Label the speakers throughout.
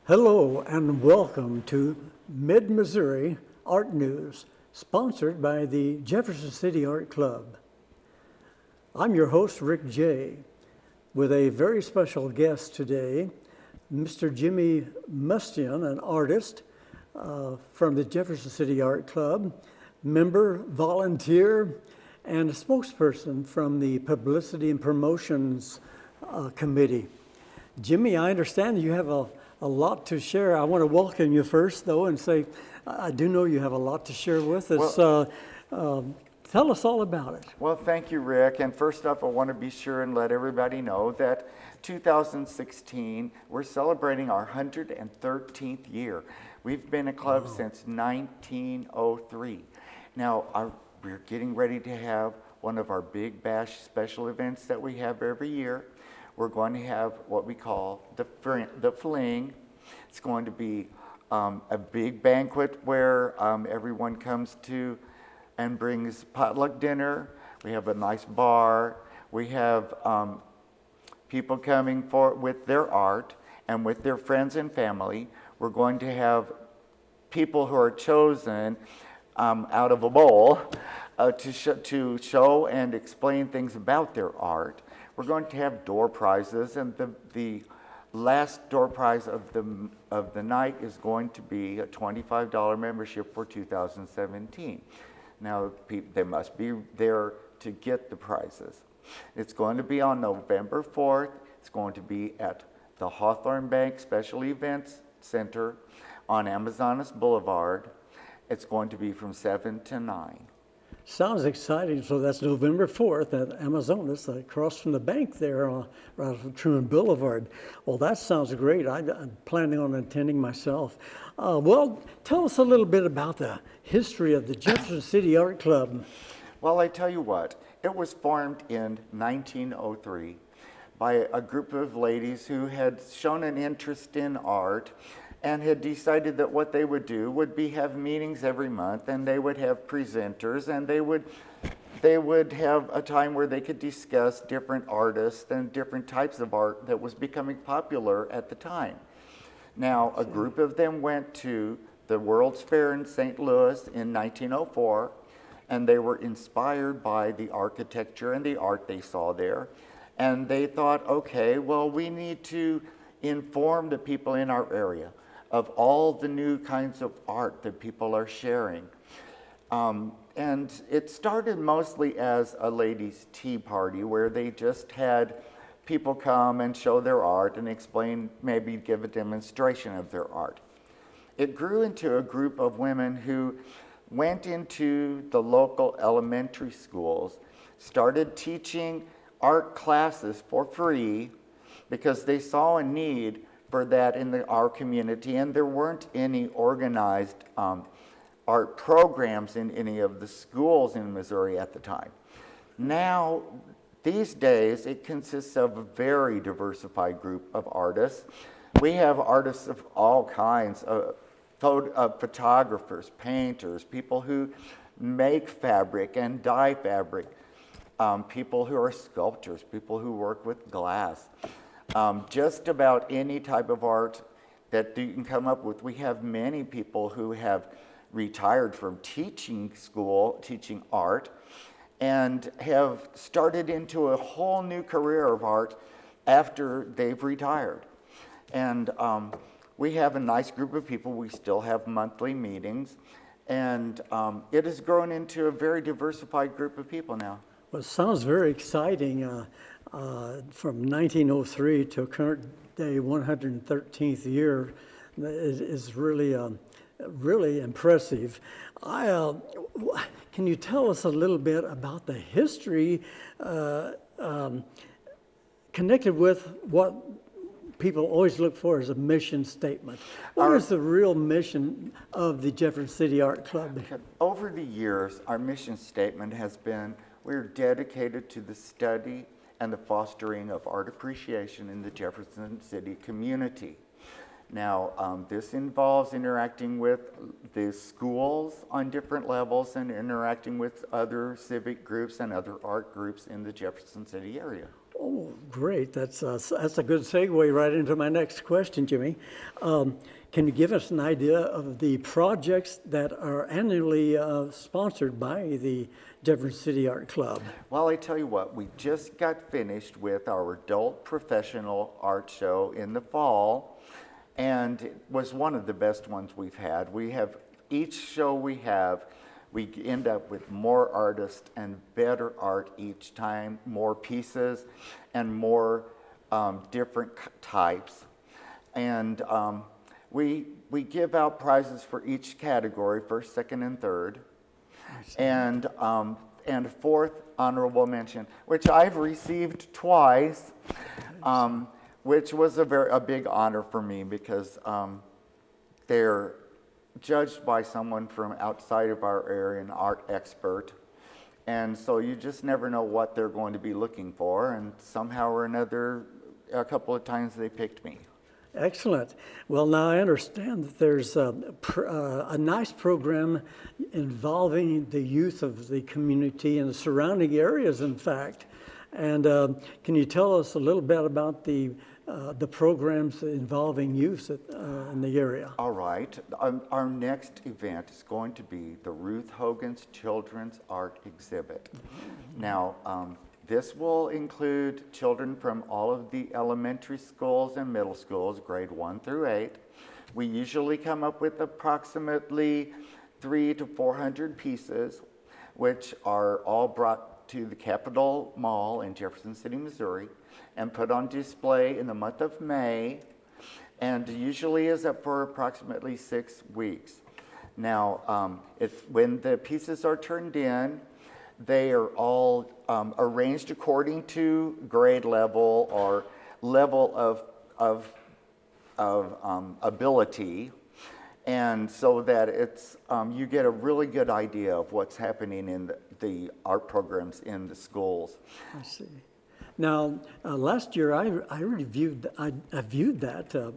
Speaker 1: Hello and welcome to Mid-Missouri Art News, sponsored by the Jefferson City Art Club. I'm your host, Rick J., with a very special guest today, Mr. Jimmy Mustion, an artist from the Jefferson City Art Club, member, volunteer, and a spokesperson from the Publicity and Promotions Committee. Jimmy, I understand you have a lot to share. I want to welcome you first, though, and say I do know you have a lot to share with us. Tell us all about it.
Speaker 2: Well, thank you, Rick. And first off, I want to be sure and let everybody know that 2016, we're celebrating our 113th year. We've been a club since 1903. Now, we're getting ready to have one of our big bash special events that we have every year. We're going to have what we call the Fling. It's going to be a big banquet where everyone comes to and brings potluck dinner. We have a nice bar. We have people coming with their art and with their friends and family. We're going to people who are chosen out of a bowl to show and explain things about their art. We're going to have door prizes, and the last door prize of the night is going to be a $25 membership for 2017. Now, they must be there to get the prizes. It's going to be on November 4th. It's going to be at the Hawthorne Bank Special Events Center on Amazonas Boulevard. It's going to be from 7 to 9.
Speaker 1: Sounds exciting. So that's November 4th at Amazonas, across from the bank there, right off Truman Boulevard. Well, that sounds great. I'm planning on attending myself. Well, tell us a little bit about the history of the Jefferson City Art Club.
Speaker 2: Well, I tell you what, it was formed in 1903 by a group of ladies who had shown an interest in art and had decided that what they would do would be have meetings every month, and they would have presenters, and they would have a time where they could discuss different artists and different types of art that was becoming popular at the time. Now, a group of them went to the World's Fair in St. Louis in 1904, and they were inspired by the architecture and the art they saw there. And they thought, okay, well, we need to inform the people in our area of all the new kinds of art that people are sharing. And it started mostly as a ladies' tea party where they just had people come and show their art and explain, maybe give a demonstration of their art. It grew into a group of women who went into the local elementary schools, started teaching art classes for free because they saw a need for that in our community, and there weren't any organized art programs in any of the schools in Missouri at the time. Now, these days, it consists of a very diversified group of artists. We have artists of all kinds, photographers, painters, people who make fabric and dye fabric, people who are sculptors, people who work with glass. Just about any type of art that you can come up with. We have many people who have retired from teaching art, and have started into a whole new career of art after they've retired. And we have a nice group of people. We still have monthly meetings, and it has grown into a very diversified group of people now.
Speaker 1: Well, it sounds very exciting. From 1903 to current day, 113th year is really, really impressive. Can you tell us a little bit about the history connected with what people always look for is a mission statement. What is the real mission of the Jefferson City Art Club?
Speaker 2: Over the years, our mission statement has been, we're dedicated to the study and the fostering of art appreciation in the Jefferson City community. Now, this involves interacting with the schools on different levels and interacting with other civic groups and other art groups in the Jefferson City area.
Speaker 1: Oh, great. That's a good segue right into my next question, Jimmy. Can you give us an idea of the projects that are annually sponsored by the Jefferson City Art Club?
Speaker 2: Well, I tell you what, we just got finished with our adult professional art show in the fall, and it was one of the best ones we've had. Each show we end up with more artists and better art each time, more pieces and more different types. And we give out prizes for each category, first, second, and third. And fourth honorable mention, which I've received twice, which was a big honor for me because they're judged by someone from outside of our area, an art expert. And so you just never know what they're going to be looking for, and somehow or another, a couple of times they picked me.
Speaker 1: Excellent. Well, now I understand that there's a nice program involving the youth of the community and the surrounding areas, in fact. And can you tell us a little bit about the programs involving youth in the area?
Speaker 2: All right. Our next event is going to be the Ruth Hogan's Children's Art Exhibit. Now, this will include children from all of the elementary schools and middle schools, grade 1 through 8. We usually come up with approximately 300 to 400 pieces, which are all brought to the Capitol Mall in Jefferson City, Missouri, and put on display in the month of May, and usually is up for approximately 6 weeks. Now, when the pieces are turned in, they are all arranged according to grade level or level of ability, and so that it's you get a really good idea of what's happening in the art programs in the schools.
Speaker 1: I see. Now, last year I viewed that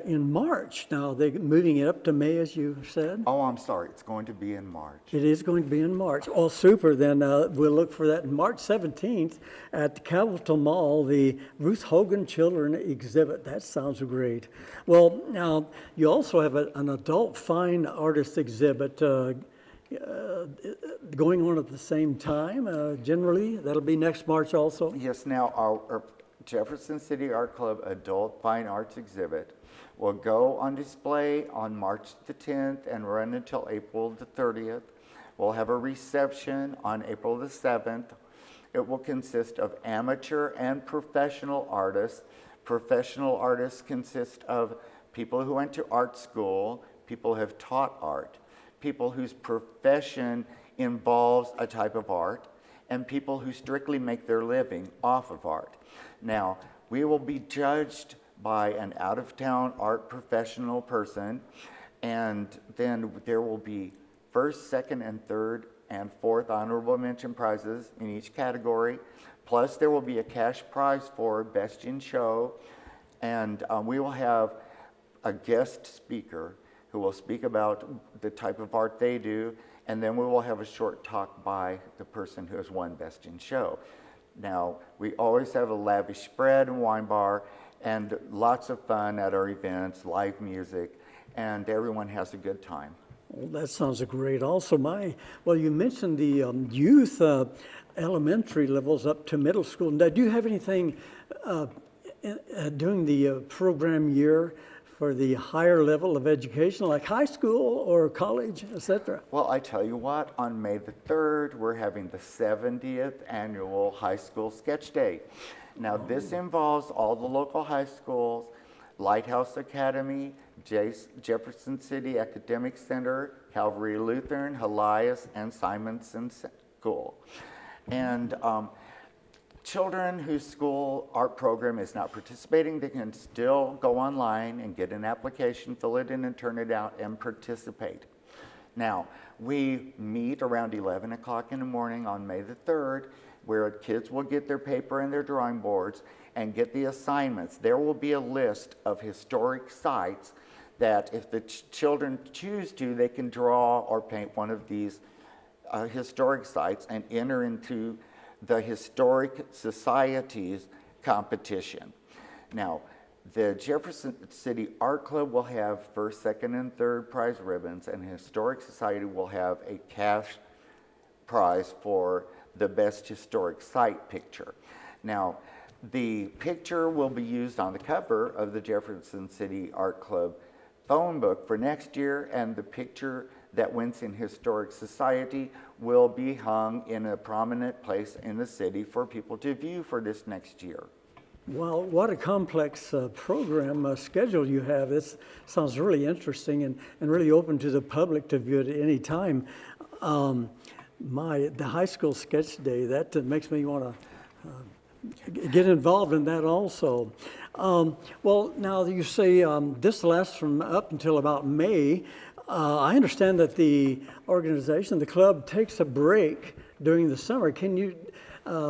Speaker 1: in March. Now they're moving it up to May, as you said.
Speaker 2: Oh, I'm sorry. It's going to be in March.
Speaker 1: It is going to be in March. Oh, super. Then we'll look for that March 17th at the Capitol Mall, the Ruth Hogan Children Exhibit. That sounds great. Well, now you also have an adult fine artist exhibit going on at the same time. Generally, that'll be next March also.
Speaker 2: Yes. Now our Jefferson City Art Club Adult Fine Arts Exhibit will go on display on March the 10th and run until April the 30th. We'll have a reception on April the 7th. It will consist of amateur and professional artists. Professional artists consist of people who went to art school, people who have taught art, people whose profession involves a type of art, and people who strictly make their living off of art. Now, we will be judged by an out-of-town art professional person, and then there will be first, second, and third, and fourth honorable mention prizes in each category. Plus, there will be a cash prize for Best in Show, and we will have a guest speaker who will speak about the type of art they do, and then we will have a short talk by the person who has won Best in Show. Now, we always have a lavish spread and wine bar and lots of fun at our events, live music, and everyone has a good time.
Speaker 1: Well, that sounds great. Also, well, you mentioned the youth elementary levels up to middle school. Now, do you have anything during the program year for the higher level of education, like high school or college, etc.?
Speaker 2: Well, I tell you what, on May the 3rd, we're having the 70th annual High School Sketch Day. Now, this involves all the local high schools, Lighthouse Academy, Jefferson City Academic Center, Calvary Lutheran, Helias, and Simonson School. And children whose school art program is not participating, they can still go online and get an application, fill it in and turn it out and participate. Now, we meet around 11 o'clock in the morning on May the 3rd, where kids will get their paper and their drawing boards and get the assignments. There will be a list of historic sites that if the children choose to, they can draw or paint one of these historic sites and enter into the Historic Society's competition. Now, the Jefferson City Art Club will have first, second, and third prize ribbons, and the Historic Society will have a cash prize for the best historic site picture. Now, the picture will be used on the cover of the Jefferson City Art Club phone book for next year, and the picture that wins in Historic Society will be hung in a prominent place in the city for people to view for this next year.
Speaker 1: Well, what a complex program schedule you have. This sounds really interesting and really open to the public to view at any time. The high school sketch day, that makes me want to get involved in that also. Well, now you say this lasts from up until about May. I understand that the organization, the club, takes a break during the summer. Can you,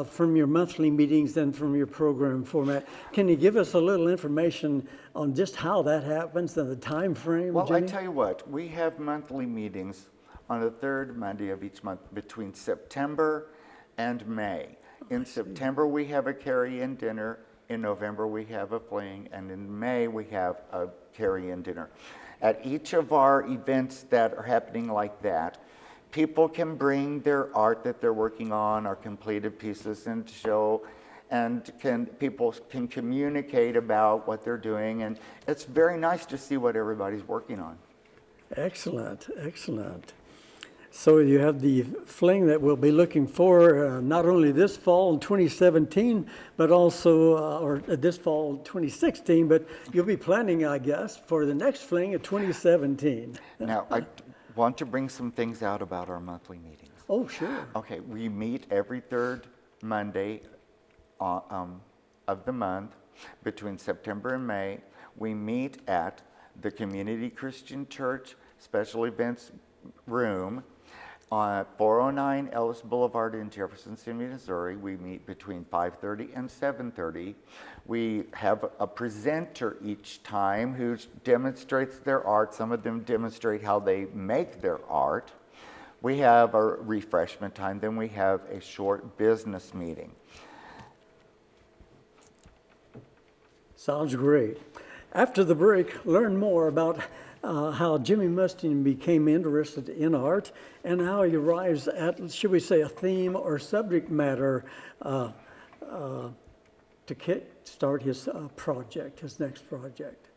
Speaker 1: from your monthly meetings and from your program format, can you give us a little information on just how that happens and the time frame,
Speaker 2: Well,
Speaker 1: Jenny?
Speaker 2: I tell you what, we have monthly meetings on the third Monday of each month between September and May. In September, we have a carry-in dinner. In November, we have a fling. And in May, we have a carry-in dinner. At each of our events that are happening like that, people can bring their art that they're working on or completed pieces and show, and people can communicate about what they're doing. And it's very nice to see what everybody's working on.
Speaker 1: Excellent, excellent. So you have the fling that we'll be looking for not only this fall in 2017, but also, or this fall 2016, but you'll be planning, I guess, for the next fling in 2017.
Speaker 2: Now, I want to bring some things out about our monthly meetings.
Speaker 1: Oh, sure.
Speaker 2: Okay, we meet every third Monday of the month between September and May. We meet at the Community Christian Church Special Events Room on 409 Ellis Boulevard in Jefferson City, Missouri. We meet between 5:30 and 7:30. We have a presenter each time who demonstrates their art. Some of them demonstrate how they make their art. We have a refreshment time, then we have a short business meeting.
Speaker 1: Sounds great. After the break, learn more about how Jimmy Mustion became interested in art and how he arrives at, should we say, a theme or subject matter to start his project, his next project.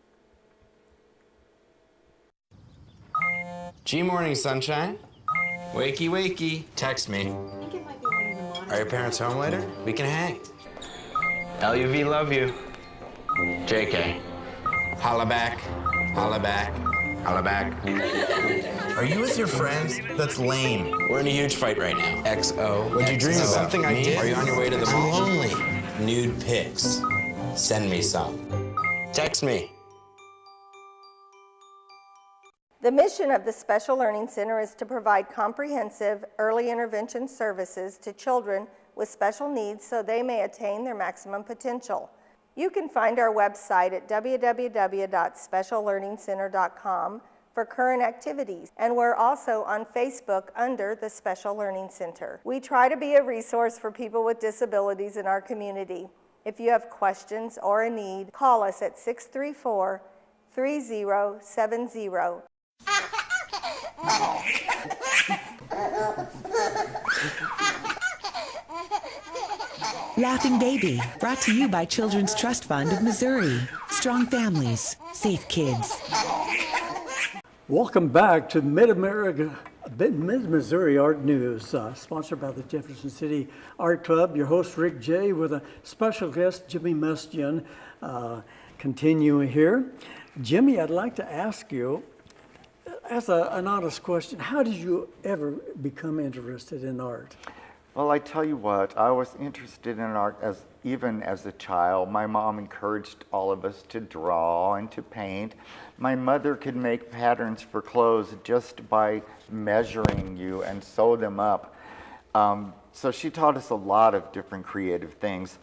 Speaker 3: G morning, sunshine. Wakey, wakey. Text me. Are your parents home later? We can hang. LUV, love you. JK. Holla back. Holla back. Holla back. Are you with your friends? That's lame. We're in a huge fight right now. XO. What'd you dream about? Something I did. Are you on your way to the mall? I'm lonely. Nude pics. Send me some. Text me.
Speaker 4: The mission of the Special Learning Center is to provide comprehensive early intervention services to children with special needs so they may attain their maximum potential. You can find our website at www.speciallearningcenter.com for current activities, and we're also on Facebook under the Special Learning Center. We try to be a resource for people with disabilities in our community. If you have questions or a need, call us at 634-3070.
Speaker 5: Laughing Baby, brought to you by Children's Trust Fund of Missouri. Strong families, safe kids.
Speaker 1: Welcome back to Mid-Missouri Art News, sponsored by the Jefferson City Art Club. Your host, Rick J., with a special guest, Jimmy Mustion, continuing here. Jimmy, I'd like to ask you, as an honest question, how did you ever become interested in art?
Speaker 2: Well, I tell you what, I was interested in art even as a child. My mom encouraged all of us to draw and to paint. My mother could make patterns for clothes just by measuring you and sew them up. So she taught us a lot of different creative things.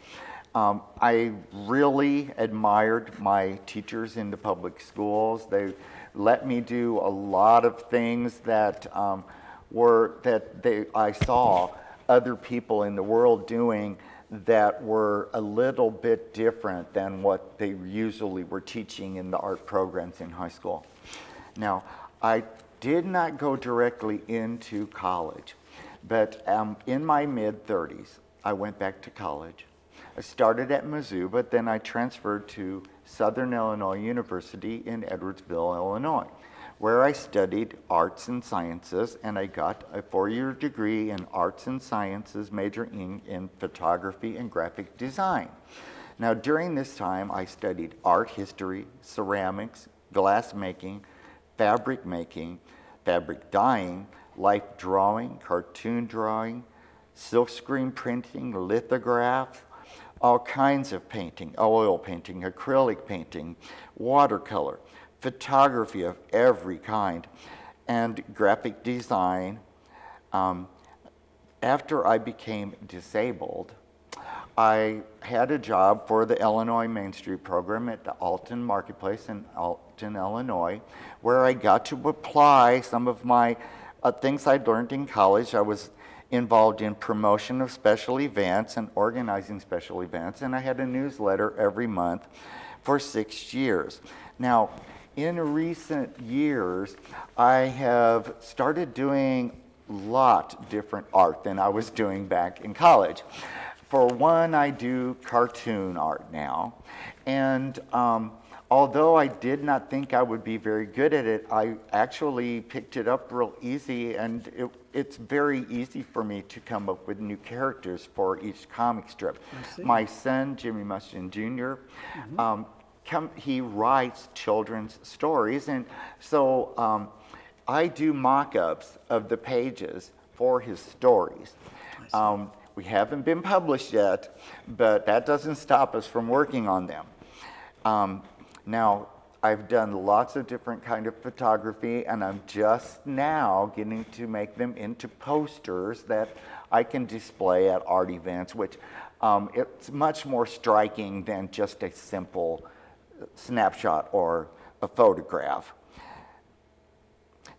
Speaker 2: I really admired my teachers in the public schools. They let me do a lot of things that I saw other people in the world doing that were a little bit different than what they usually were teaching in the art programs in high school. Now, I did not go directly into college, but in my mid-30s, I went back to college. I started at Mizzou, but then I transferred to Southern Illinois University in Edwardsville, Illinois, where I studied arts and sciences, and I got a 4-year degree in arts and sciences, majoring in photography and graphic design. Now, during this time, I studied art history, ceramics, glass making, fabric dyeing, life drawing, cartoon drawing, silkscreen printing, lithograph, all kinds of painting, oil painting, acrylic painting, watercolor, photography of every kind, and graphic design. After I became disabled, I had a job for the Illinois Main Street program at the Alton Marketplace in Alton, Illinois, where I got to apply some of my things I'd learned in college. I was involved in promotion of special events and organizing special events, and I had a newsletter every month for 6 years. Now, in recent years, I have started doing a lot different art than I was doing back in college. For one, I do cartoon art now, and although I did not think I would be very good at it, I actually picked it up real easy, and it's very easy for me to come up with new characters for each comic strip. My son, Jimmy Mustion Jr., he writes children's stories, and so I do mock-ups of the pages for his stories. We haven't been published yet, but that doesn't stop us from working on them. Now, I've done lots of different kind of photography, and I'm just now getting to make them into posters that I can display at art events, which it's much more striking than just a simple snapshot or a photograph.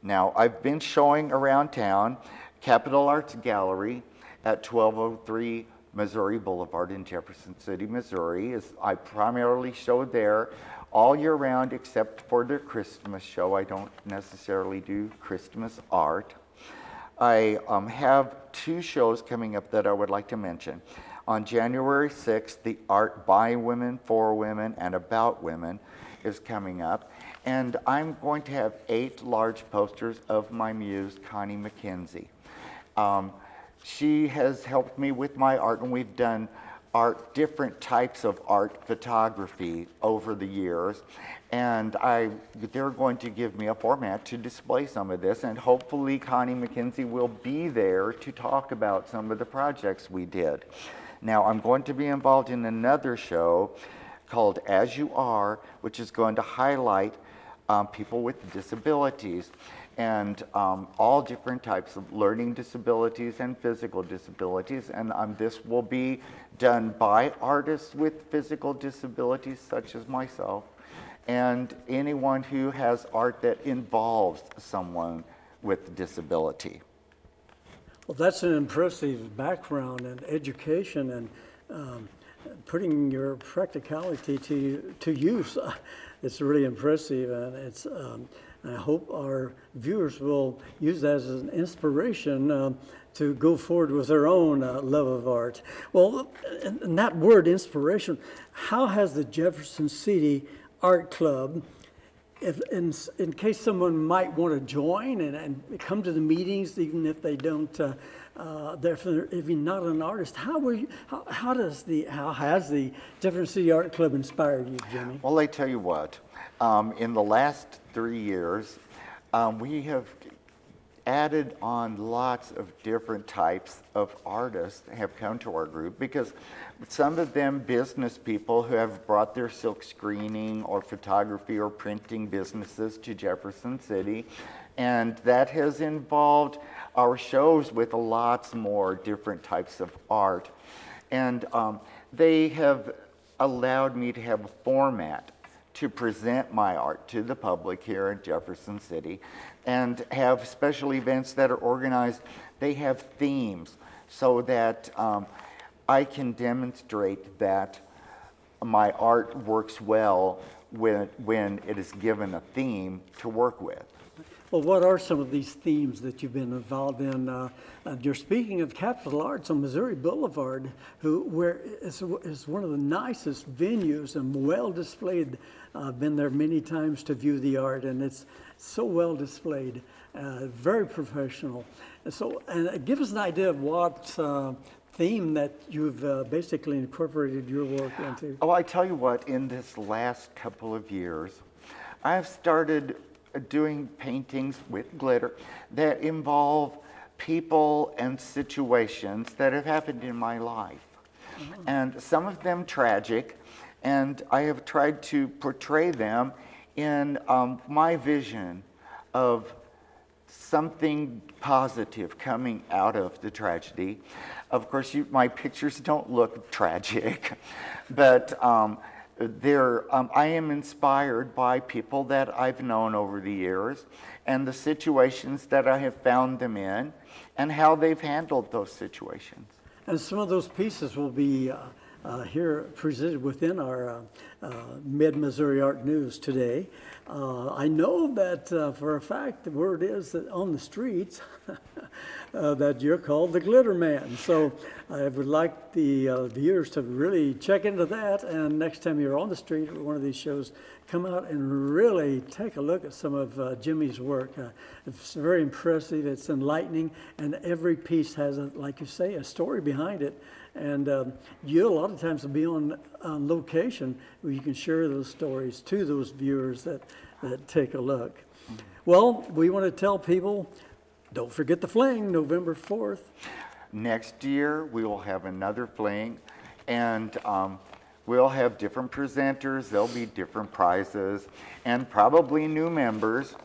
Speaker 2: Now, I've been showing around town. Capitol Arts Gallery at 1203 Missouri Boulevard in Jefferson City, Missouri. I primarily show there all year round except for their Christmas show. I don't necessarily do Christmas art. I have 2 shows coming up that I would like to mention. On January 6th, the Art by Women, for Women, and About Women is coming up. And I'm going to have 8 large posters of my muse, Connie McKenzie. She has helped me with my art, and we've done different types of art photography over the years. And they're going to give me a format to display some of this, and hopefully Connie McKenzie will be there to talk about some of the projects we did. Now, I'm going to be involved in another show called As You Are, which is going to highlight people with disabilities, and all different types of learning disabilities and physical disabilities. And this will be done by artists with physical disabilities, such as myself, and anyone who has art that involves someone with disability.
Speaker 1: Well, that's an impressive background and education, and putting your practicality to use. It's really impressive, and I hope our viewers will use that as an inspiration to go forward with their own love of art. Well, and that word inspiration, how has the Jefferson City Art Club, in case someone might want to join and come to the meetings, even if they don't, if you're not an artist, how has the Jefferson City Art Club inspired you, Jimmy?
Speaker 2: Well, I tell you what, in the last 3 years, we have added on lots of different types of artists have come to our group, because some of them business people who have brought their silk screening or photography or printing businesses to Jefferson City, and that has involved our shows with lots more different types of art. And they have allowed me to have a format to present my art to the public here in Jefferson City, and have special events that are organized. They have themes so that I can demonstrate that my art works well when it is given a theme to work with.
Speaker 1: Well, what are some of these themes that you've been involved in? You're speaking of Capitol Arts on Missouri Boulevard, where is one of the nicest venues and well displayed. I've been there many times to view the art, and it's so well displayed, very professional. And give us an idea of what theme that you've basically incorporated your work into.
Speaker 2: Oh, I tell you what, in this last couple of years, I've started doing paintings with glitter that involve people and situations that have happened in my life. And some of them tragic, and I have tried to portray them in my vision of something positive coming out of the tragedy. Of course, my pictures don't look tragic, but I am inspired by people that I've known over the years and the situations that I have found them in and how they've handled those situations.
Speaker 1: And some of those pieces will be here presented within our Mid-Missouri Art News today. I know that for a fact the word is that on the streets that you're called the Glitter Man. So I would like the viewers to really check into that, and next time you're on the street at one of these shows, come out and really take a look at some of Jimmy's work. It's very impressive, it's enlightening, and every piece has, like you say, a story behind it. And you a lot of times will be on location where you can share those stories to those viewers that take a look. Mm-hmm. Well, we want to tell people, don't forget the fling, November 4th.
Speaker 2: Next year, we will have another fling, and we'll have different presenters. There'll be different prizes, and probably new members.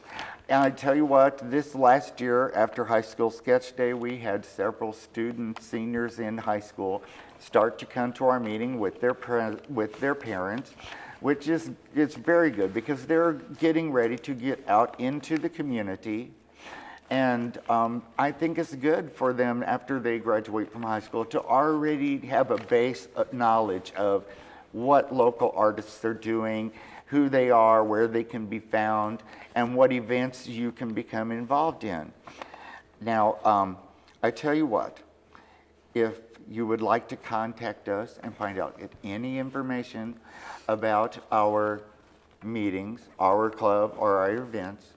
Speaker 2: And I tell you what, this last year, after High School Sketch Day, we had several students, seniors in high school, start to come to our meeting with their parents, which is very good because they're getting ready to get out into the community. And I think it's good for them after they graduate from high school to already have a base knowledge of what local artists are doing, who they are, where they can be found, and what events you can become involved in. Now, I tell you what, if you would like to contact us and find out any information about our meetings, our club, or our events,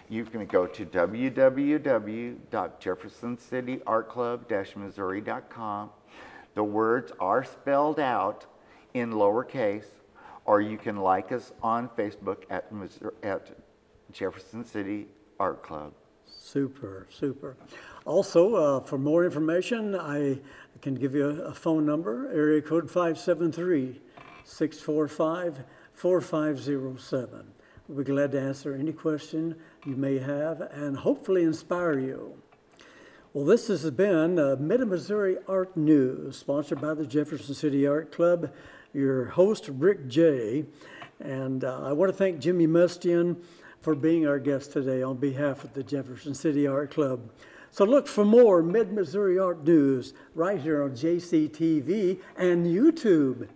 Speaker 2: you can go to www.jeffersoncityartclub-missouri.com. The words are spelled out in lowercase, or you can like us on Facebook at Jefferson City Art Club.
Speaker 1: Super, super. Also, for more information, I can give you a phone number, area code 573-645-4507. We'll be glad to answer any question you may have and hopefully inspire you. Well, this has been Mid-Missouri Art News, sponsored by the Jefferson City Art Club. Your host, Rick J. And I want to thank Jimmy Mustion for being our guest today on behalf of the Jefferson City Art Club. So look for more Mid-Missouri Art News right here on JCTV and YouTube.